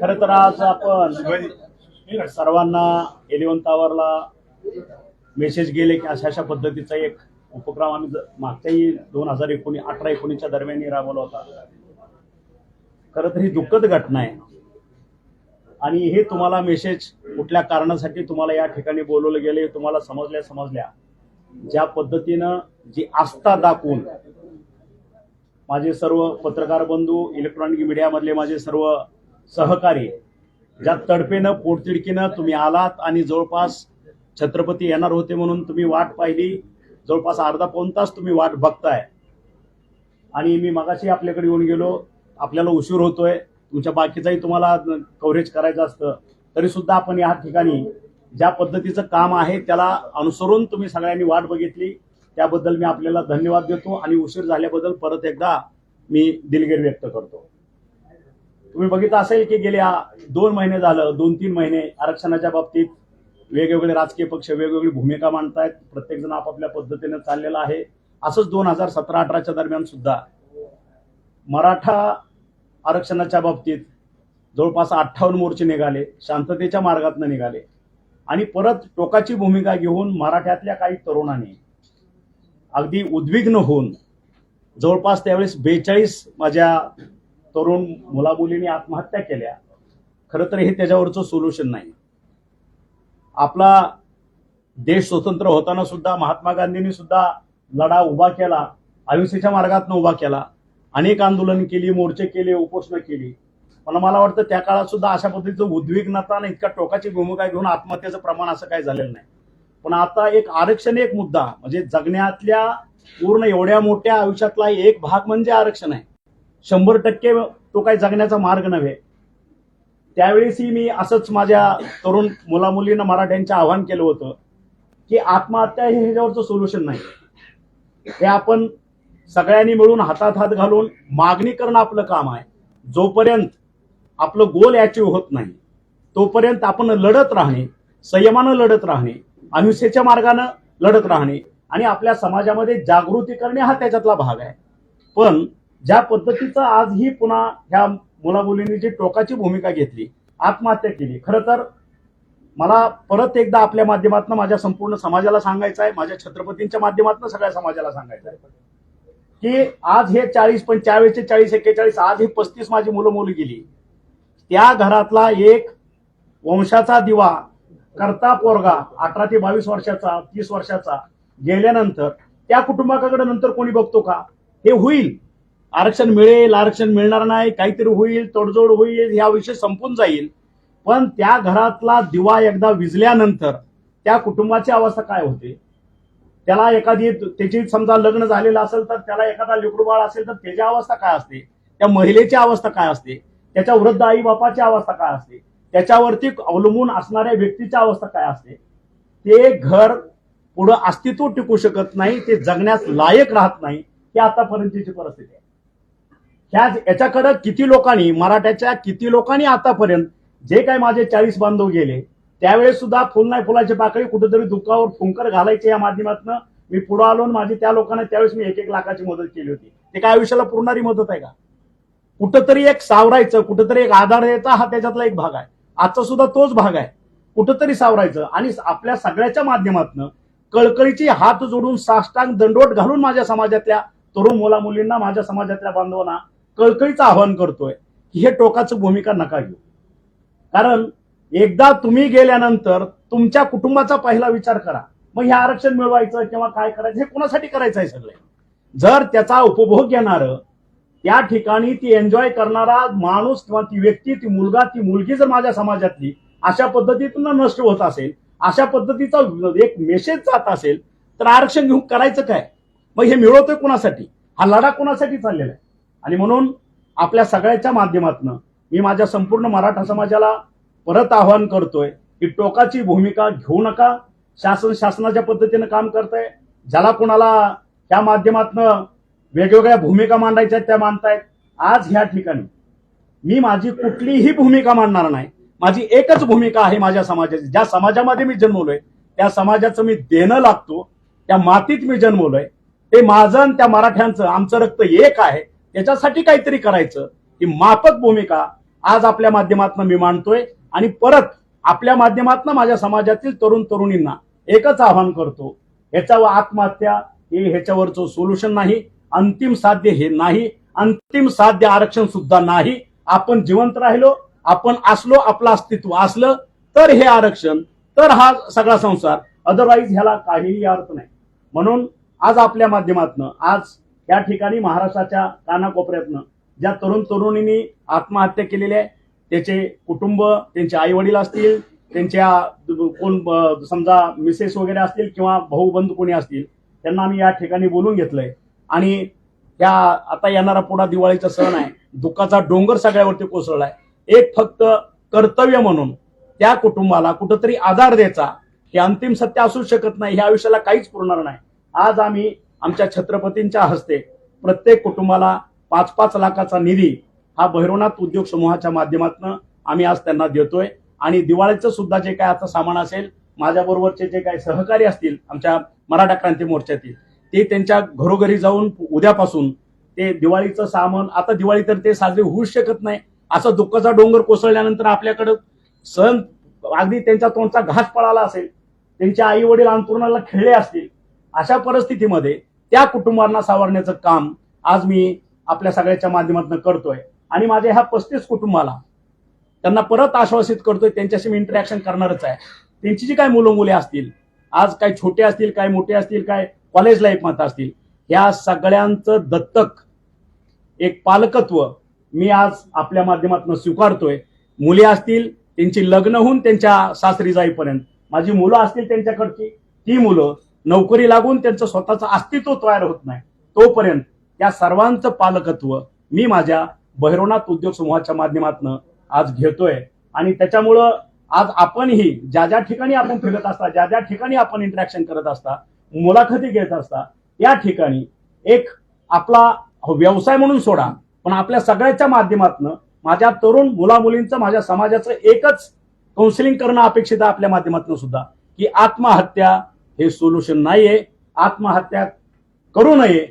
खरं तर आज आपण सर्वांना 11th आवरला मेसेज गेले की अशा पद्धतीचा एक उपक्रम आम्ही मागच्याही 2018-19च्या दरम्यान राबवला होता. खरं तर ही दुःखद घटना आहे आणि हे तुम्हाला मेसेज कुठल्या कारणासाठी तुम्हाला या ठिकाणी बोलवलं गेले तुम्हाला समजल्या ज्या पद्धतीनं जी आस्था दाखवून माझे सर्व पत्रकार बंधू इलेक्ट्रॉनिक मीडिया मधले माझे सर्व सहकारी ज्या तडपेनं पोटतिडकीनं तुम्ही आलात आणि जवळपास छत्रपती येणार होते म्हणून तुम्ही वाट पाहिली, जवळपास अर्धा पाऊण तास तुम्ही वाट बघताय आणि मी मगाशी आपल्याकडे येऊन गेलो. आपल्याला उशीर होतोय, तुमच्या बाकीचाही तुम्हाला कव्हरेज करायचं असतं, तरी सुद्धा आपण या ठिकाणी ज्या पद्धतीचं काम आहे त्याला अनुसरून तुम्ही सगळ्यांनी वाट बघितली, त्याबद्दल मी आपल्याला धन्यवाद देतो आणि उशीर झाल्याबद्दल परत एकदा मी दिलगिरी व्यक्त करतो. तुम्ही बघितलं असेल की गेल्या 2 महिने झालं, 2-3 महिने आरक्षणाच्या बाबतीत वेगवेगळे राजकीय पक्ष वेगवेगळी भूमिका मांडतायत, प्रत्येक जण आपापल्या पद्धतीने चाललेला आहे. असंच 2017-18च्या दरम्यान सुद्धा मराठा आरक्षणाच्या बाबतीत जवळपास 58 मोर्चे निघाले, शांततेच्या मार्गातून निघाले आणि परत टोकाची भूमिका घेऊन मराठ्यातल्या काही तरुणांनी अगदी उद्विग्न होऊन जवळपास त्यावेळेस 42 माझ्या तरुण मुलामुलींनी आत्महत्या केल्या. खरं तर हे त्याच्यावरचं सोल्युशन नाही. आपला देश स्वतंत्र होताना सुद्धा महात्मा गांधींनी सुद्धा लढा उभा केला, अहिंसेच्या मार्गातून उभा केला, अनेक आंदोलन केली, मोर्चे केले, उपोषण केली. पण मला वाटतं त्या काळात सुद्धा अशा पद्धतीचं उद्विग्नता आणि इतका टोकाची भूमिका घेऊन आत्महत्येचं प्रमाण असं काही झालेलं नाही. पण आता एक आरक्षण एक मुद्दा म्हणजे जगण्यातल्या पूर्ण एवढ्या मोठ्या आयुष्यातला एक भाग म्हणजे आरक्षण आहे. 100% तो काही जगण्याचा मार्ग नव्हे. त्यावेळेसही मी असंच माझ्या तरुण मुलामुलींना मराठ्यांचं आव्हान केलं होतं की आत्महत्या हे ह्याच्यावरचं सोल्युशन नाही. हे आपण सगळ्यांनी मिळून हातात हात घालून मागणी करणं आपलं काम आहे. जोपर्यंत आपलं गोल अचीव होत नाही तोपर्यंत आपण लढत राहणे, संयमानं लढत राहणे, अहिंसेच्या मार्गानं लढत राहणे आणि आपल्या समाजामध्ये जागृती करणे हा त्याच्यातला भाग आहे. पण ज्या पद्धतीचं आज ही पुन्हा ह्या मुलामुलींनी जी टोकाची भूमिका घेतली, आत्महत्या केली, खरं तर मला परत एकदा आपल्या माध्यमातून माझ्या संपूर्ण समाजाला सांगायचं आहे, माझ्या छत्रपतींच्या माध्यमातून सगळ्या समाजाला सांगायचं आहे की आज हे 40 पण त्यावेळेचे 40-41 आज ही 35 माझी मुलं गेली. त्या घरातला एक वंशाचा दिवा करता पोरगा 18 ते 22 वर्षाचा 30 वर्षाचा गेल्यानंतर त्या कुटुंबाकडे नंतर कोणी बघतो का? हे होईल, आरक्षण मिळेल, आरक्षण मिळणार नाही, काहीतरी होईल, तडजोड होईल, हा विषय संपून जाईल. पण त्या घरातला दिवा एकदा विझल्यानंतर त्या कुटुंबाची अवस्था काय होते? त्याला एखादी त्याची समजा लग्न झालेलं असेल तर त्याला एखादा लेकरू बाळ असेल तर त्याची अवस्था काय असते? त्या महिलेची अवस्था काय असते? त्याच्या वृद्ध आई बापाची अवस्था काय असते? त्याच्यावरती अवलंबून असणाऱ्या व्यक्तीची अवस्था काय असते? ते घर पुढं अस्तित्व टिकू शकत नाही, ते जगण्यास लायक राहत नाही. ही आतापर्यंतची परिस्थिती आहे. याच्याकडे किती लोकांनी मराठ्याच्या किती लोकांनी आतापर्यंत जे काही माझे 40 बांधव गेले त्यावेळेस सुद्धा फुल नाही फुलाची पाकळी कुठेतरी दुःखावर फुंकर घालायचे या माध्यमातून मी पुढे आलो. माझी त्या लोकांना त्यावेळेस मी 1-1 लाखाची मदत केली होती. ते काय आयुष्याला पुरणारी मदत आहे का? कुठंतरी एक सावरायचं, कुठंतरी एक आधार द्यायचा हा त्याच्यातला एक भाग आहे. आजचा सुद्धा तोच भाग आहे. कुठंतरी सावरायचं आणि आपल्या सगळ्याच्या माध्यमातून कळकळीची हात जोडून साष्टांग दंडवट घालून माझ्या समाजातल्या तरुण मुला मुलींना, माझ्या समाजातल्या बांधवांना कळकळीचं आवाहन करतोय की हे टोकाचं भूमिका नका घेऊ. कारण एकदा तुम्ही गेल्यानंतर तुमच्या कुटुंबाचा पहिला विचार करा. मग हे आरक्षण मिळवायचं किंवा काय करायचं हे कोणासाठी करायचं आहे? सगळे जर त्याचा उपभोग घेणार, त्या ठिकाणी ती एन्जॉय करणारा माणूस किंवा ती व्यक्ती, ती मुलगा, ती मुलगी जर माझ्या समाजातली अशा पद्धतीतून नष्ट होत असेल, अशा पद्धतीचा एक मेसेज जात असेल तर आरक्षण घेऊन करायचं काय? मग हे मिळवतोय कोणासाठी? हा लढा कोणासाठी चाललेला आहे? आणि म्हणून आपल्या सगळ्याच्या माध्यमातून मी माझ्या संपूर्ण मराठा समाजाला परत आवाहन करतोय की टोकाची भूमिका घेऊ नका. शासनाच्या पद्धतीनं काम करतंय. ज्याला कोणाला त्या माध्यमातून वेगवेगळ्या भूमिका मांडायच्या त्या मांडतायत. आज ह्या ठिकाणी मी माझी कुठलीही भूमिका मांडणार नाही. माझी एकच भूमिका आहे माझ्या समाजाची. ज्या समाजामध्ये मी जन्मलोय त्या समाजाचं मी देणं लागतो. त्या मातीत मी जन्मलोय, ते माझं त्या मराठ्यांचं आमचं रक्त एक आहे, त्याच्यासाठी काहीतरी करायचं. ही माफक भूमिका आज आपल्या माध्यमातून मी मांडतोय आणि परत आपल्या माध्यमातून माझ्या समाजातील तरुण तरुणींना एकच आवाहन करतो, ह्याच्यावर आत्महत्या हे ह्याच्यावरचं सोल्युशन नाही, अंतिम साध्य हे नाही, अंतिम साध्य आरक्षण सुद्धा नाही. आपण जिवंत राहिलो, आपण असलो, आपलं अस्तित्व असलं तर हे आरक्षण, तर हा सगळा संसार, अदरवाईज ह्याला काहीही अर्थ नाही. म्हणून आज आपल्या माध्यमातून आज या ठिकाणी महाराष्ट्राच्या कानाकोपऱ्यातनं ज्या तरुण तरुणींनी आत्महत्या केलेल्या आहे त्याचे कुटुंब, त्यांचे आई वडील असतील, त्यांच्या कोण समजा मिसेस वगैरे असतील किंवा भाऊ बंधू कोणी असतील, त्यांना आम्ही या ठिकाणी बोलून घेतलंय. आणि त्या आता येणारा पुढा दिवाळीचा सण आहे, दुःखाचा डोंगर सगळ्यावरती कोसळलाय. एक फक्त कर्तव्य म्हणून त्या कुटुंबाला कुठंतरी आधार द्यायचा. हे अंतिम सत्य असू शकत नाही, ह्या आयुष्याला काहीच पुरणार नाही. आज आम्ही आमच्या छत्रपतींच्या हस्ते प्रत्येक कुटुंबाला 5-5 लाखाचा निधी हा भैरवनाथ उद्योग समूहाच्या माध्यमातून आम्ही आज त्यांना देतोय. आणि दिवाळीचं सुद्धा जे काय आता सामान असेल, माझ्या बरोबरचे जे काही सहकारी असतील आमच्या मराठा क्रांती मोर्चातील, ते त्यांच्या घरोघरी जाऊन उद्यापासून ते दिवाळीचं सामान, आता दिवाळी तर ते साजरी होऊच शकत नाही, असं दुःखाचा डोंगर कोसळल्यानंतर आपल्याकडं सण अगदी त्यांच्या तोंडचा घास पळाला असेल, त्यांचे आई वडील अंतरुणाला खेळले असतील, अशा परिस्थितीमध्ये त्या कुटुंबांना सावरण्याचं काम आज मी आपल्या सगळ्याच्या माध्यमातून करतोय. आणि माझ्या ह्या 35 कुटुंबाला त्यांना परत आश्वासित करतोय, त्यांच्याशी मी इंटरॅक्शन करणारच आहे. त्यांची जी काय मुलं मुले असतील, आज काय छोटे असतील, काय मोठे असतील, काय कॉलेज लाईफ मध्ये असतील, या सगळ्यांचं दत्तक एक पालकत्व मी आज आपल्या माध्यमातून स्वीकारतोय. मुली असतील त्यांची लग्न होऊन त्यांच्या सासरी जाईपर्यंत, माझी मुलं असतील त्यांच्याकडची, ती मुलं नोकरी लागून त्यांचं स्वतःचं अस्तित्व तयार होत नाही तोपर्यंत त्या सर्वांचं पालकत्व मी माझ्या भैरवनाथ उद्योग समूहाच्या माध्यमातून आज घेतोय. आणि त्याच्यामुळं आज आपणही ज्या ज्या ठिकाणी आपण फिरत असता, ज्या ज्या ठिकाणी आपण इंटरॅक्शन करत असता, मुलाखती घेत असता, या ठिकाणी एक आपला व्यवसाय म्हणून सोडा, पण आपल्या सगळ्याच्या माध्यमातून माझ्या तरुण मुला मुलींचं, माझ्या समाजाचं एकच काउन्सिलिंग करणं अपेक्षित आहे आपल्या माध्यमातून सुद्धा, की आत्महत्या हे सोल्युशन नाहीये. आत्महत्या करू नये.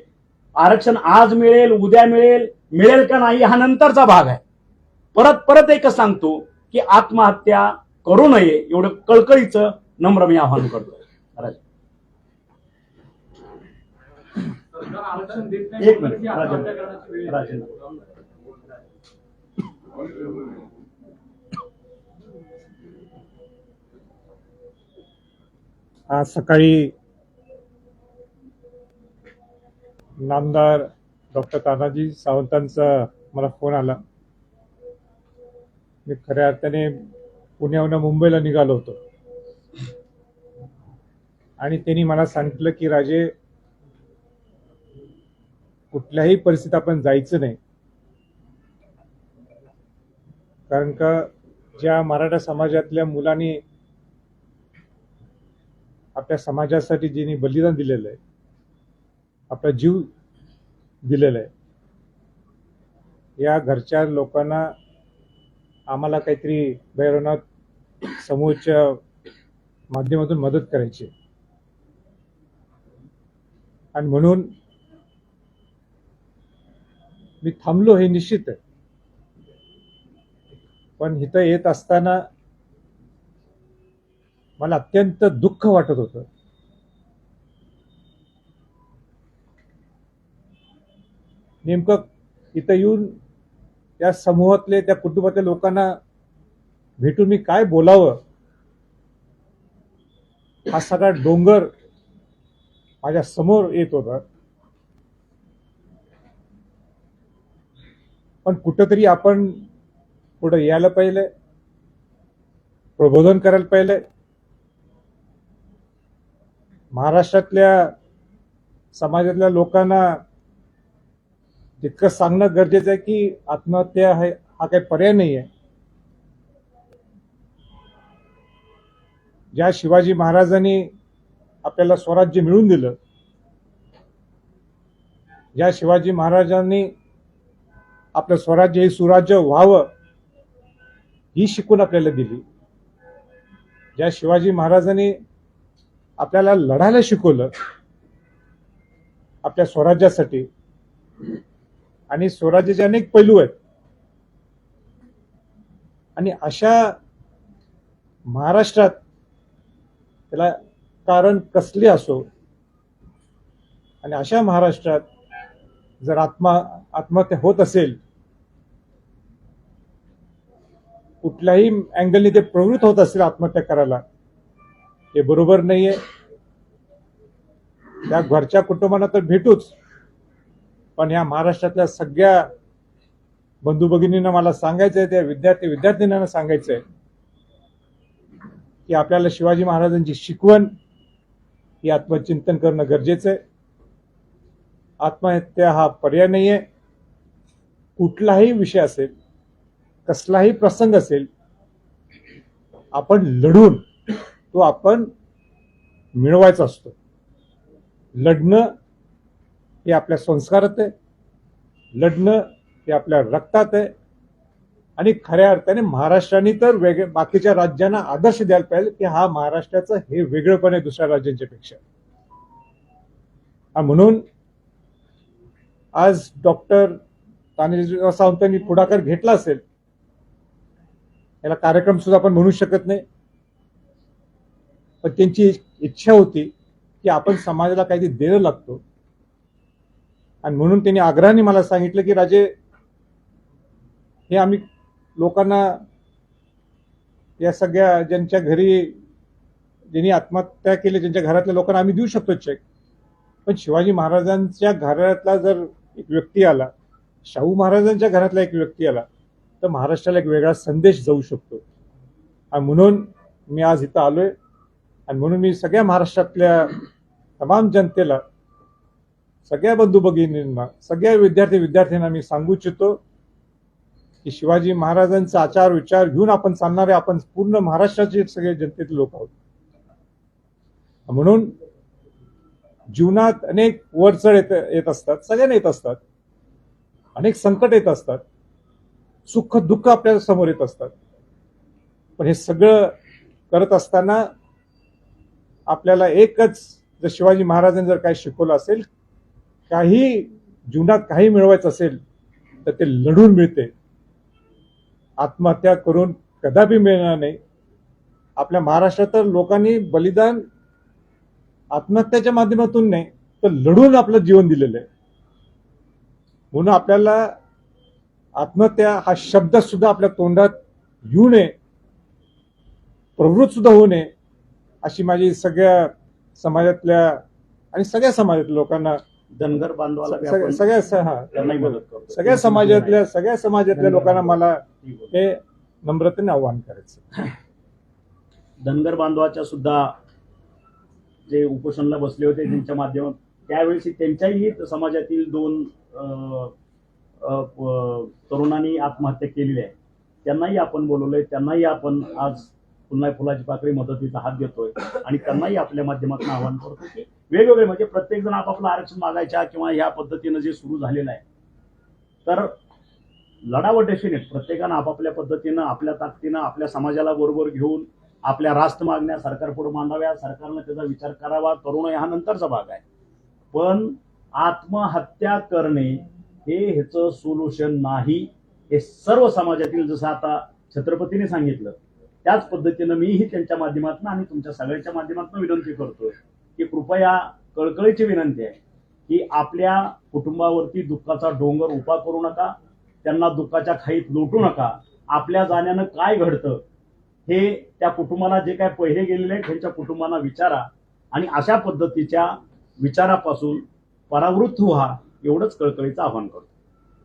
आरक्षण आज मिळेल, उद्या मिळेल, मिळेल का नाही हा नंतरचा भाग आहे. परत एकच सांगतो की आत्महत्या करू नये, एवढं कळकळीचं नम्र मी आवाहन करतो. एक मिनिट राजेंद्र. आज सकाळी नामदार डॉक्टर तानाजी सावंतांचा मला फोन आला. मी खऱ्या अर्थाने पुण्याहून मुंबईला निघालो होतो आणि त्यांनी मला सांगितलं की राजे, कुठल्याही परिस्थितीत आपण जायचं नाही, कारण का ज्या मराठा समाजातल्या मुलांनी आपल्या समाजासाठी ज्यांनी बलिदान दिलेलं आहे, आपला जीव दिलेला आहे, या घरच्या लोकांना आम्हाला काहीतरी भैरवनाथ समूहाच्या माध्यमातून मदत करायची. आणि म्हणून मी थांबलो हे निश्चित आहे. पण इथं येत असताना मला अत्यंत दुःख वाटत होतं. नेमकं इथं येऊन त्या समूहातले, त्या कुटुंबातल्या लोकांना भेटून मी काय बोलावं, हा सगळा डोंगर माझ्या समोर येत होता. पण कुठंतरी आपण पुढे यायला पाहिजे, प्रबोधन करायला पाहिजे. महाराष्ट्रातल्या समाजातल्या लोकांना तितकं सांगणं गरजेचं आहे की आत्महत्या हा काही पर्याय नाही आहे. ज्या शिवाजी महाराजांनी आपल्याला स्वराज्य मिळवून दिलं, ज्या शिवाजी महाराजांनी आपलं स्वराज्य हे सुराज्य व्हावं ही शिकून आपल्याला दिली, ज्या शिवाजी महाराजांनी आपल्याला लढायला शिकवलं आपल्या स्वराज्यासाठी, आणि स्वराज्याचे अनेक पैलू आहेत. आणि अशा महाराष्ट्रात त्याला कारण कसले असो आणि अशा महाराष्ट्रात जर आत्महत्या होत असेल, कुठल्याही अँगलने ते प्रवृत्त होत असेल आत्महत्या करायला, हे बरोबर नाहीये. त्या घरच्या कुटुंबांना तर भेटूच, पण या महाराष्ट्रातल्या सगळ्या बंधू भगिनींना मला सांगायचंय, त्या विद्यार्थ्यांना सांगायचंय की आपल्याला शिवाजी महाराजांची शिकवण ही आत्मचिंतन करणं गरजेचं आहे. आत्महत्या हा पर्याय नाहीये. कुठलाही विषय असेल, कसलाही प्रसंग असेल, आपण लढून तो आपण मिळवायचा असतो. लढणं हे आपल्या संस्कारात आहे, लढणं हे आपल्या रक्तात आहे. आणि खऱ्या अर्थाने महाराष्ट्राने तर बाकीच्या राज्यांना आदर्श द्यायला पाहिजे की हा महाराष्ट्राचं हे वेगळेपण आहे दुसऱ्या राज्यांच्या पेक्षा. म्हणून आज डॉक्टर तानाजीराव सावंतांनी पुढाकार घेतला असेल, याला कार्यक्रम सुद्धा आपण म्हणू शकत नाही, पण त्यांची इच्छा होती की आपण समाजाला काहीतरी देणं लागतो. आणि म्हणून त्यांनी आग्रहाने मला सांगितलं की राजे, हे आम्ही लोकांना, या सगळ्या ज्यांच्या घरी ज्यांनी आत्महत्या केली ज्यांच्या घरातल्या लोकांना आम्ही देऊ शकतो चेक, पण शिवाजी महाराजांच्या घरातला जर एक व्यक्ती आला, शाहू महाराजांच्या घरातला एक व्यक्ती आला, तर महाराष्ट्राला एक वेगळा संदेश जाऊ शकतो. आणि म्हणून मी आज इथं आलोय. आणि म्हणून मी सगळ्या महाराष्ट्रातल्या तमाम जनतेला, सगळ्या बंधू भगिनींना, सगळ्या विद्यार्थ्यांना मी सांगू इच्छितो की शिवाजी महाराजांचा आचार विचार घेऊन आपण चालणारे आपण पूर्ण महाराष्ट्राचे सगळे जनतेतले लोक आहोत. म्हणून जीवनात अनेक वरचढ येत असतात, सगळ्यांना येत असतात, अनेक संकट येत असतात, सुख दुःख आपल्या समोर येत असतात. पण हे सगळं करत असताना आपल्याला एकच, जर शिवाजी महाराजांनी जर काही शिकवलं असेल, काही जीवनात काही मिळवायचं असेल तर ते लढून मिळते. आत्महत्या करून कदापि मिळणार नाही. आपल्या महाराष्ट्रात लोकांनी बलिदान आत्महत्याच्या माध्यमातून नाही, तर लढून आपलं जीवन दिलेलं आहे. म्हणून आपल्याला आत्महत्या हा शब्द सुद्धा आपल्या तोंडात येऊ नये, प्रवृत्त सुद्धा होऊ नये, अशी माझी सगळ्या समाजातल्या आणि सगळ्या समाजातल्या लोकांना, धनगर बांधवाला सगळ्या समाजातल्या लोकांना मला हे नम्रतेने आव्हान करायचं. धनगर बांधवाच्या सुद्धा जे उपोषणाला बसले होते त्यांच्या माध्यमात त्यावेळेस त्यांच्याही समाजातील 2 तरुणांनी आत्महत्या केलेली आहे. त्यांनाही आपण बोलवलंय, त्यांनाही आपण आज पुन्हा फुलाची पाकळी मदतीचा हात देतोय आणि त्यांनाही आपल्या माध्यमातून आवाहन करतो की वेगवेगळे, म्हणजे प्रत्येक जण आपापलं आरक्षण मागायच्या किंवा ह्या पद्धतीनं जे सुरू झालेलं आहे, तर लढावं डेफिनेट. प्रत्येकानं आपापल्या पद्धतीनं, आपल्या ताकदीनं, आपल्या समाजाला बरोबर घेऊन आपल्या रास्त मागण्या सरकारपुढे मांडाव्या, सरकारनं त्याचा विचार करावा. तरुण हा नंतरचा भाग आहे, पण आत्महत्या करणे हे ह्याचं सोल्युशन नाही. हे सर्व समाजातील, जसं आता छत्रपतीने सांगितलं त्याच पद्धतीनं मीही त्यांच्या माध्यमातून आणि तुमच्या सगळ्यांच्या माध्यमातून विनंती करतोय की कृपया, कळकळीची विनंती आहे की आपल्या कुटुंबावरती दुःखाचा डोंगर उभा करू नका, त्यांना दुःखाच्या खाईत लोटू नका. आपल्या जाण्यानं काय घडतं हे त्या कुटुंबाला, जे काय पहिले गेलेले आहेत त्यांच्या कुटुंबांना विचारा आणि अशा पद्धतीच्या विचारापासून परावृत्त व्हा, एवढंच कळकळीचं आवाहन करतो.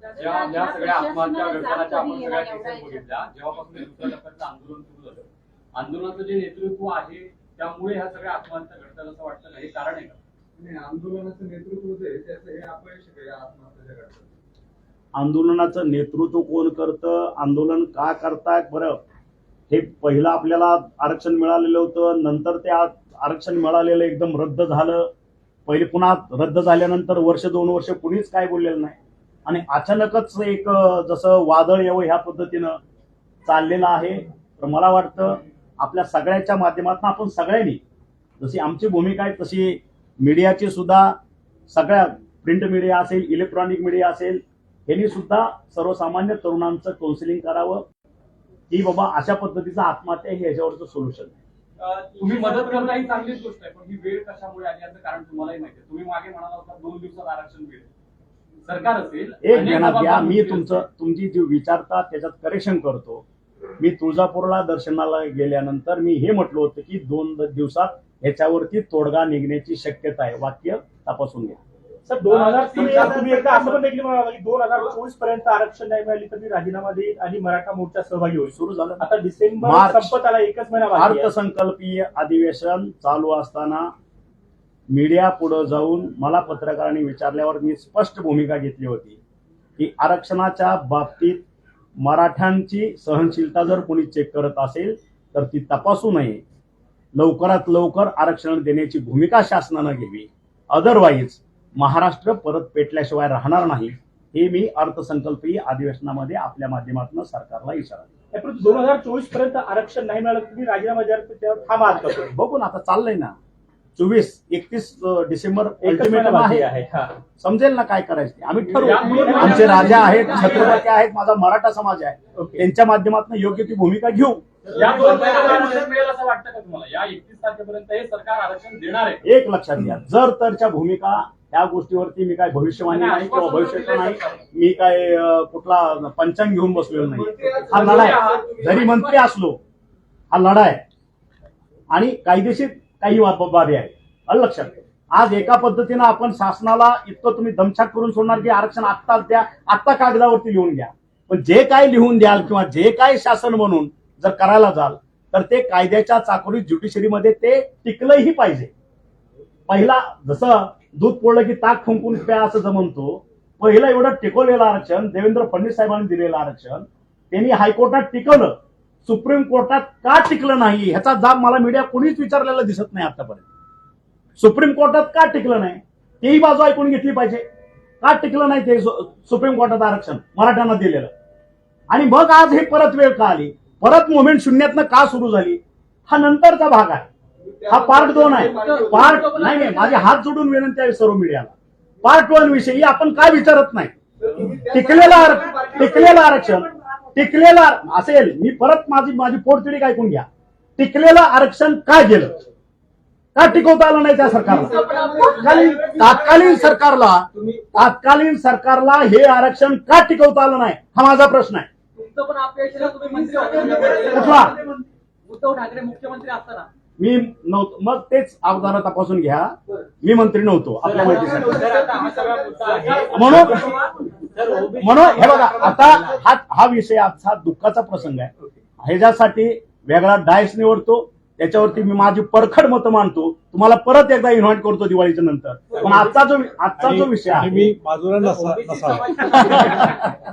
ज्या सगळ्या आत्महत्या घडतानाच्या आपण सगळ्या केसेस बघितल्या, जेव्हापासून दुसऱ्या टप्प्याचं आंदोलन सुरू झालं, आंदोलनाचं जे नेतृत्व आहे त्यामुळे ह्या सगळ्या आत्महत्या घडतात असं वाटतं का? हे कारण आहे का? आंदोलनाचं नेतृत्व जे त्याचं हे अपयश आहे आत्महत्या घडतात. आंदोलनाचं नेतृत्व कोण करतं, आंदोलन का करतायत? बरं, हे पहिलं आपल्याला आरक्षण मिळालेलं होतं, नंतर ते आरक्षण मिळालेलं एकदम रद्द झालं. पहिले पुन्हा रद्द झाल्यानंतर 1-2 वर्ष कुणीच काय बोललेलं नाही आणि अचानकच एक जसं वादळ येवं ह्या पद्धतीनं चाललेलं आहे. तर मला वाटतं आपल्या सगळ्याच्या माध्यमातून आपण सगळ्यांनी, जशी आमची भूमिका आहे तशी मीडियाची सुद्धा, सगळ्या प्रिंट मीडिया असेल, इलेक्ट्रॉनिक मीडिया असेल, यांनी सुद्धा सर्वसामान्य तरुणांचं काउन्सिलिंग करावं. की बाबा अशा पद्धतीचा आत्महत्या हे याच्यावरचं सोल्युशन आहे. तुम्ही मदत करणं ही चांगलीच गोष्ट आहे, पण ही वेळ कशामुळे आली याचं कारण तुम्हालाही माहिती आहे. तुम्ही मागे म्हणाला होता 2 दिवसात आरक्षण मिळेल. सरकार असेल एक अनेक ध्यानात घ्या, मी जबाबदारी असेल. तुमची जी विचारता त्याच्यात करेक्शन करतो. मी तुळजापूरला दर्शनाला गेल्यानंतर मी हे म्हटलं होतं की 2 दिवसात ह्याच्यावरती तोडगा निघण्याची शक्यता आहे. वाक्य तपासून घ्या. सर 2003 तुम्ही एकदा असं पण देखील म्हणाला की 2024 पर्यंत आरक्षण नाही मिळाली तर मी राजीनामा देईन आणि मराठा मोर्चा सहभागी होईल. सुरू झालं. आता डिसेंबर मार्च. संपत आला, एकच महिना बाकी आहे. अर्थसंकल्पीय अधिवेशन चालू असताना मीडिया पुढे जाऊन मला पत्रकारांनी विचारल्यावर मी स्पष्ट भूमिका घेतली होती की आरक्षणाच्या बाबतीत मराठ्यांची सहनशीलता जर कोणी चेक करत असेल तर ती तपासू नये. लवकरात लवकर आरक्षण देण्याची भूमिका शासनानं घ्यावी. अदरवाईज महाराष्ट्र परत पेटल्याशिवाय राहणार नाही. हे मी अर्थसंकल्पीय अधिवेशनामध्ये आपल्या माध्यमातून सरकारला इशारा दिला. परंतु 2024 पर्यंत आरक्षण नाही मिळालं तर तुम्ही राजीनामा द्याल तर त्यावर थांबा आहात का? बघू ना, आता चाललंय ना. 31 डिसेंबर एकच महिना अल्टिमेटम बाकी आहे. आहे. हा. समजेल ना काय करायचं ते. आम्ही ठरवू. यापुढे आमचे राजा आहेत, छत्रपती आहेत, माझा मराठा समाज आहे. ओके. त्यांच्या माध्यमातून योग्य ती भूमिका घेऊ. या 2 महिन्यात मदत मिळेल असं वाटतं का तुम्हाला? या 31 तारखेपर्यंत हे सरकार आरक्षण देणार आहे. एक लक्षात घ्या, जर तरच्या भूमिका त्या गोष्टीवरती मी काय भविष्यवाणी नाही किंवा भविष्यात नाही, मी काय कुठला पंचांग घेऊन बसलेलो नाही. हा लढा आहे. जरी मंत्री असलो हा लढा आहे आणि कायदेशीर काही बाबी आहे. आलं लक्षात. आज एका पद्धतीनं आपण शासनाला इतकं तुम्ही दमछाक करून सोडणार की आरक्षण आत्ताच द्या, आत्ता कागदावरती लिहून घ्या. पण जे काय लिहून द्याल किंवा जे काय शासन म्हणून जर करायला जाल तर ते कायद्याच्या चाकोरीत ज्युडिशरीमध्ये ते टिकलंही पाहिजे. पहिला जसं दूध पोळलं की ताक फुंकून प्या असं जमवतो, पहिलं एवढं टिकवलेलं आरक्षण देवेंद्र फडणवीस साहेबांनी दिलेलं आरक्षण त्यांनी हायकोर्टात टिकवलं. सुप्रीम कोर्टात का टिकलं नाही ह्याचा जाब मला मीडिया कोणीच विचारलेला दिसत नाही आतापर्यंत. सुप्रीम कोर्टात का टिकलं नाही तेही बाजू ऐकून घेतली पाहिजे. का टिकलं नाही ते सुप्रीम कोर्टात आरक्षण मराठ्यांना दिलेलं. आणि मग आज हे परत वेळ का आली, परत मुवमेंट शून्यातनं का सुरू झाली, हा नंतरचा भाग आहे. हा पार्ट 2 आहे. पार्ट नाही, माझे हात जोडून विनंती आहे सर्व मीडियाला. पार्ट 1 विषयी आपण काय विचारत नाही. टिकलेलं आरक्षण असेल. मी परत माझी पोटतिडी ऐकून घ्या. टिकलेलं आरक्षण काय गेलं, का टिकवता आलं नाही त्या सरकारला? तात्कालीन सरकारला हे आरक्षण का टिकवता आलं नाही हा माझा प्रश्न आहे. तुमचं पण अपयश आहे ना, तुम्ही मंत्री होते. कुठला? उद्धव ठाकरे मुख्यमंत्री असताना मी नव्हतो. मग तेच अवधारा तपासून घ्या. मी मंत्री नव्हतो आपल्या माहितीसाठी. तर आता हा सगळा मुद्दा आहे. म्हणून हे बघा, आता हा विषय आजचा दुःखाचा प्रसंग आहे. ह्याच्यासाठी वेगळा डायस निवडतो, त्याच्यावरती मी माझी परखड मतं मांडतो. तुम्हाला परत एकदा इन्व्हाइट करतो दिवाळीच्या नंतर. पण आजचा जो विषय आणि आहे, मी बाजूला नसावा.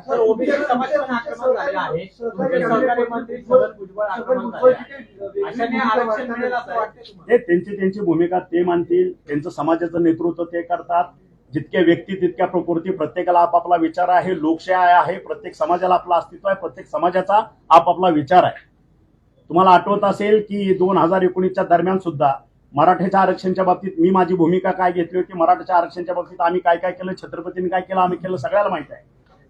सर, ओबीसी समाज पण आक्रमक झालेला आहे. तुमचे सहकारी मंत्री छगन भुजबळ आक्रमक झाले आहे. अशाने आरक्षण मिळेल असं वाटतं तुम्हाला? ते त्यांची भूमिका ते मानतील. त्यांचं समाजाचं नेतृत्व ते करतात. जितके व्यक्ती तितक्या प्रकृती. प्रत्येकाला आपापला विचार आहे. लोकशाही आहे. प्रत्येक समाजाला आपलं अस्तित्व आहे. प्रत्येक समाजाचा आपापला विचार आहे. तुम्हाला आठवत असेल की 2019च्या दरम्यान सुद्धा मराठ्याच्या आरक्षणाच्या बाबतीत मी माझी भूमिका काय घेतली होती. मराठ्याच्या आरक्षणाच्या बाबतीत आम्ही काय काय केलं, छत्रपतींनी काय केलं, आम्ही केलं, सगळ्याला माहिती आहे.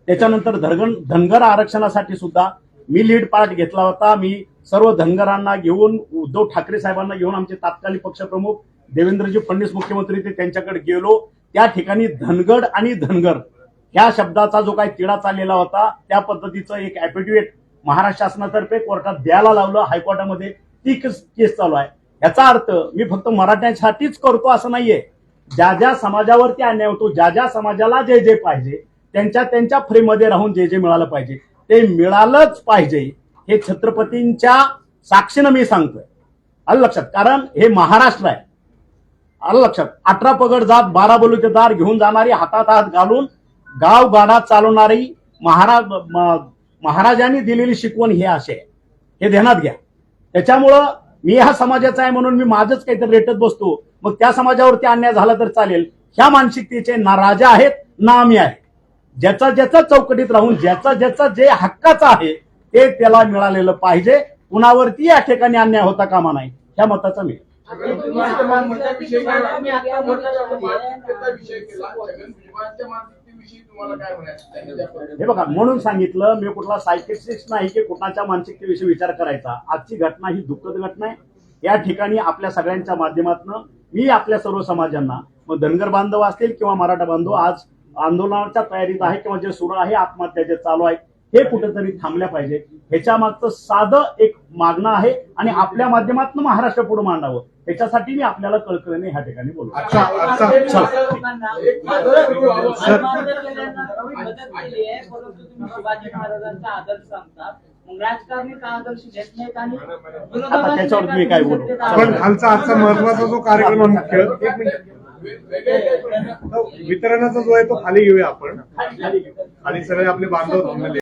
त्याच्यानंतर धनगर आरक्षणासाठी सुद्धा मी लीड पार्ट घेतला होता. मी सर्व धनगरांना घेऊन, उद्धव ठाकरे साहेबांना घेऊन, आमचे तात्कालिक पक्षप्रमुख देवेंद्रजी फडणवीस मुख्यमंत्री ते त्यांच्याकडे गेलो. त्या ठिकाणी धनगड आणि धनगर ह्या शब्दाचा जो काही तिढा चाललेला होता त्या पद्धतीचं एक ऍफिडेव्हिट महाराष्ट्र शासनातर्फे कोर्टात द्यायला लावलं. हायकोर्टामध्ये ती केस चालू आहे. याचा अर्थ मी फक्त मराठ्यांसाठीच करतो असं नाहीये. ज्या ज्या समाजावरती अन्याय होतो, ज्या ज्या समाजाला जे जे पाहिजे त्यांच्या फ्रेममध्ये राहून जे जे मिळालं पाहिजे ते मिळालंच पाहिजे. हे छत्रपतींच्या साक्षीनं मी सांगतोय. आलं लक्षात. कारण हे महाराष्ट्र आहे. आलं लक्षात. 18 पगड जात 12 बलुतेदार घेऊन जाणारी, हातात हात घालून गाव गाडा चालवणारी महाराजांनी दिलेली शिकवण हे असे आहे. हे ध्यानात घ्या. त्याच्यामुळं मी ह्या समाजाचा आहे म्हणून मी माझंच काहीतरी रेटत बसतो. मग त्या समाजावरती अन्याय झाला तर चालेल. ह्या मानसिकतेचे ना राजा आहेत ना आम्ही आहे. ज्याचा चौकटीत राहून ज्याचा जे हक्काचं आहे ते त्याला मिळालेलं पाहिजे. कुणावरती या ठिकाणी अन्याय होता कामा नाही. ह्या मताचा मी विषय केला. छगन भुजबळांच्या मानसिकतेविषयी विषयी तुम्हाला काय म्हणायचं त्यांनी ज्या पद्धतीने- हे बघा, म्हणून सांगितलं मी कुठला सायकिट्रिस्ट नाही की कुणाच्या मानसिकतेविषयी विचार करायचा. आजची घटना ही दुःखद घटना आहे. या ठिकाणी आपल्या सगळ्यांच्या माध्यमातून मी आपल्या सर्व समाजांना, मग धनगर बांधव असतील किंवा मराठा बांधव, आज आंदोलनाच्या तयारीत आहे किंवा जे सुरू आहे, आत्महत्या जे चालू आहे, हे कुठेतरी थांबल्या पाहिजे. ह्याच्या मागचं साधं एक मागणं आहे आणि आपल्या माध्यमातून महाराष्ट्र पुढे मांडावं, त्याच्यासाठी मी आपल्याला कळकळीने ह्या ठिकाणी बोलतो. शिवाजी महाराजांचा आदर्श सांगतात, मग राजकारणी का आदर्श घेत नाहीत आणि आता त्याच्यावर तुम्ही काय बोलू? पण खालचा आजचा महत्वाचा जो कार्यक्रम आहे मुख्य, एक मिनिट, वितरणाचा जो आहे तो खाली घेऊया आपण. आणि सगळे आपले बांधव थांबलेले